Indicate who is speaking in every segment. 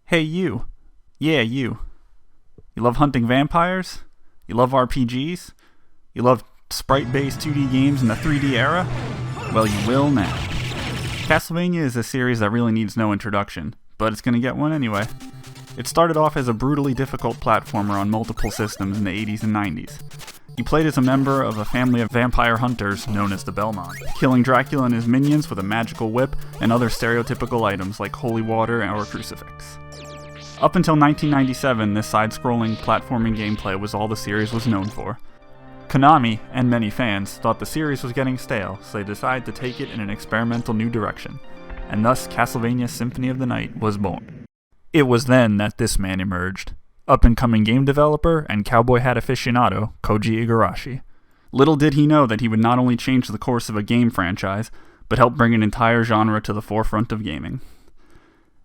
Speaker 1: Hey you. Yeah, you. You love hunting vampires? You love RPGs? You love sprite-based 2D games in the 3D era? Well, you will now. Castlevania is a series that really needs no introduction, but it's gonna get one anyway. It started off as a brutally difficult platformer on multiple systems in the 80s and 90s. You played as a member of a family of vampire hunters known as the Belmont, killing Dracula and his minions with a magical whip and other stereotypical items like holy water or a crucifix. Up until 1997, this side-scrolling platforming gameplay was all the series was known for. Konami, and many fans, thought the series was getting stale, so they decided to take it in an experimental new direction, and thus Castlevania Symphony of the Night was born. It was then that this man emerged. Up-and-coming game developer and cowboy hat aficionado, Koji Igarashi. Little did he know that he would not only change the course of a game franchise, but help bring an entire genre to the forefront of gaming.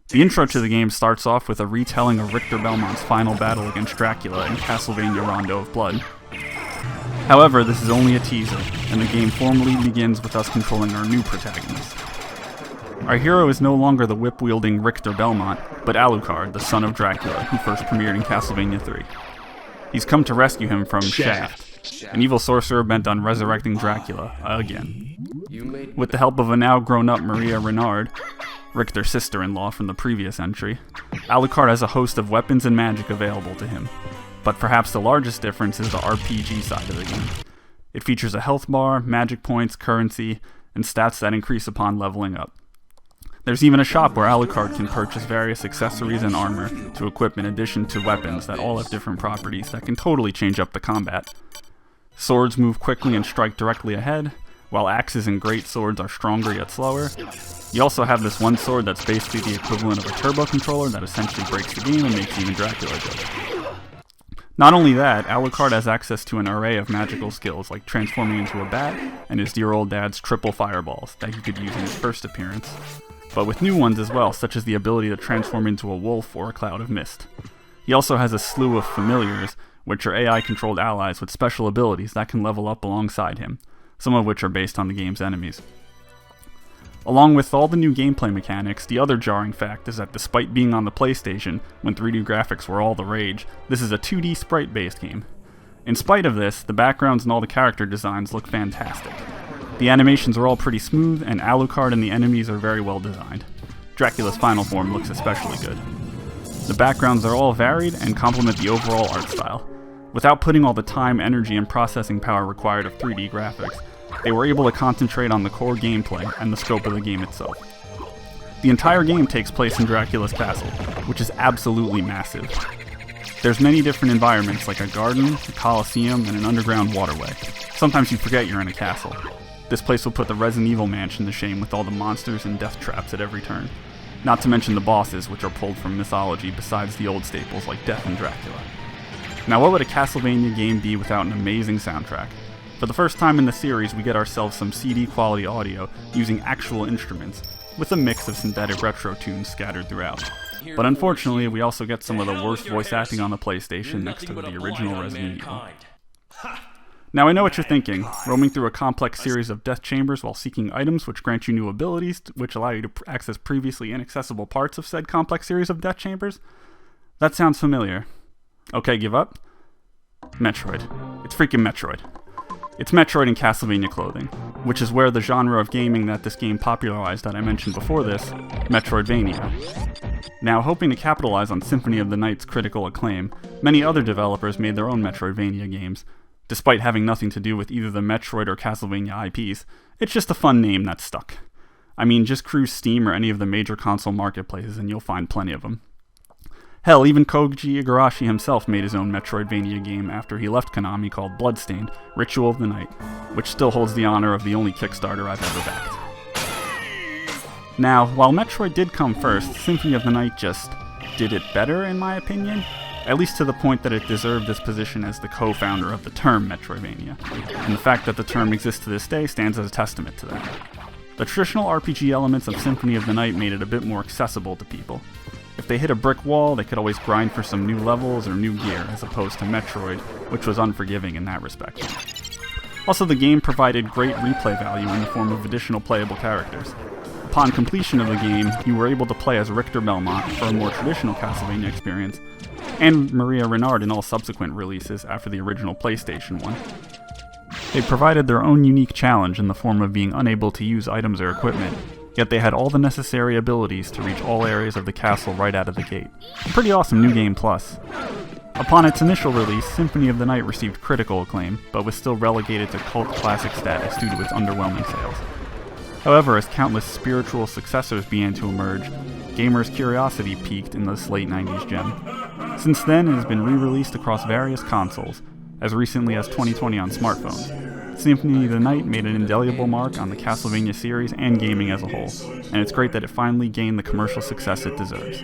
Speaker 1: The intro to the game starts off with a retelling of Richter Belmont's final battle against Dracula in Castlevania Rondo of Blood. However, this is only a teaser, and the game formally begins with us controlling our new protagonist. Our hero is no longer the whip-wielding Richter Belmont, but Alucard, the son of Dracula, who first premiered in Castlevania 3. He's come to rescue him from Shaft, an evil sorcerer bent on resurrecting Dracula again. With the help of a now grown-up Maria Renard, Richter's sister-in-law from the previous entry, Alucard has a host of weapons and magic available to him. But perhaps the largest difference is the RPG side of the game. It features a health bar, magic points, currency, and stats that increase upon leveling up. There's even a shop where Alucard can purchase various accessories and armor to equip in addition to weapons that all have different properties that can totally change up the combat. Swords move quickly and strike directly ahead, while axes and great swords are stronger yet slower. You also have this one sword that's basically the equivalent of a turbo controller that essentially breaks the game and makes even Dracula jump. Not only that, Alucard has access to an array of magical skills like transforming into a bat and his dear old dad's triple fireballs that he could use in his first appearance, but with new ones as well, such as the ability to transform into a wolf or a cloud of mist. He also has a slew of familiars, which are AI-controlled allies with special abilities that can level up alongside him, some of which are based on the game's enemies. Along with all the new gameplay mechanics, the other jarring fact is that despite being on the PlayStation, when 3D graphics were all the rage, this is a 2D sprite-based game. In spite of this, the backgrounds and all the character designs look fantastic. The animations are all pretty smooth, and Alucard and the enemies are very well designed. Dracula's final form looks especially good. The backgrounds are all varied and complement the overall art style. Without putting all the time, energy, and processing power required of 3D graphics, they were able to concentrate on the core gameplay and the scope of the game itself. The entire game takes place in Dracula's castle, which is absolutely massive. There's many different environments like a garden, a coliseum, and an underground waterway. Sometimes you forget you're in a castle. This place will put the Resident Evil mansion to shame with all the monsters and death traps at every turn. Not to mention the bosses, which are pulled from mythology besides the old staples like Death and Dracula. Now what would a Castlevania game be without an amazing soundtrack? For the first time in the series, we get ourselves some CD quality audio using actual instruments, with a mix of synthetic retro tunes scattered throughout. But unfortunately, we also get some of the worst voice acting on the PlayStation next to the original Resident Evil. Now I know what you're thinking, roaming through a complex series of death chambers while seeking items which grant you new abilities, which allow you to access previously inaccessible parts of said complex series of death chambers? That sounds familiar. Okay, give up? Metroid. It's freaking Metroid. It's Metroid in Castlevania clothing, which is where the genre of gaming that this game popularized that I mentioned before this, Metroidvania. Now, hoping to capitalize on Symphony of the Night's critical acclaim, many other developers made their own Metroidvania games. Despite having nothing to do with either the Metroid or Castlevania IPs, it's just a fun name that stuck. I mean, just cruise Steam or any of the major console marketplaces and you'll find plenty of them. Hell, even Koji Igarashi himself made his own Metroidvania game after he left Konami called Bloodstained: Ritual of the Night, which still holds the honor of the only Kickstarter I've ever backed. Now, while Metroid did come first, Symphony of the Night just did it better in my opinion, at least to the point that it deserved this position as the co-founder of the term Metroidvania, and the fact that the term exists to this day stands as a testament to that. The traditional RPG elements of Symphony of the Night made it a bit more accessible to people. If they hit a brick wall, they could always grind for some new levels or new gear, as opposed to Metroid, which was unforgiving in that respect. Also, the game provided great replay value in the form of additional playable characters. Upon completion of the game, you were able to play as Richter Belmont for a more traditional Castlevania experience, and Maria Renard in all subsequent releases after the original PlayStation one. They provided their own unique challenge in the form of being unable to use items or equipment, yet they had all the necessary abilities to reach all areas of the castle right out of the gate. Pretty awesome New Game Plus. Upon its initial release, Symphony of the Night received critical acclaim, but was still relegated to cult classic status due to its underwhelming sales. However, as countless spiritual successors began to emerge, gamers' curiosity peaked in this late 90s gem. Since then, it has been re-released across various consoles, as recently as 2020 on smartphones. Symphony of the Night made an indelible mark on the Castlevania series and gaming as a whole, and it's great that it finally gained the commercial success it deserves.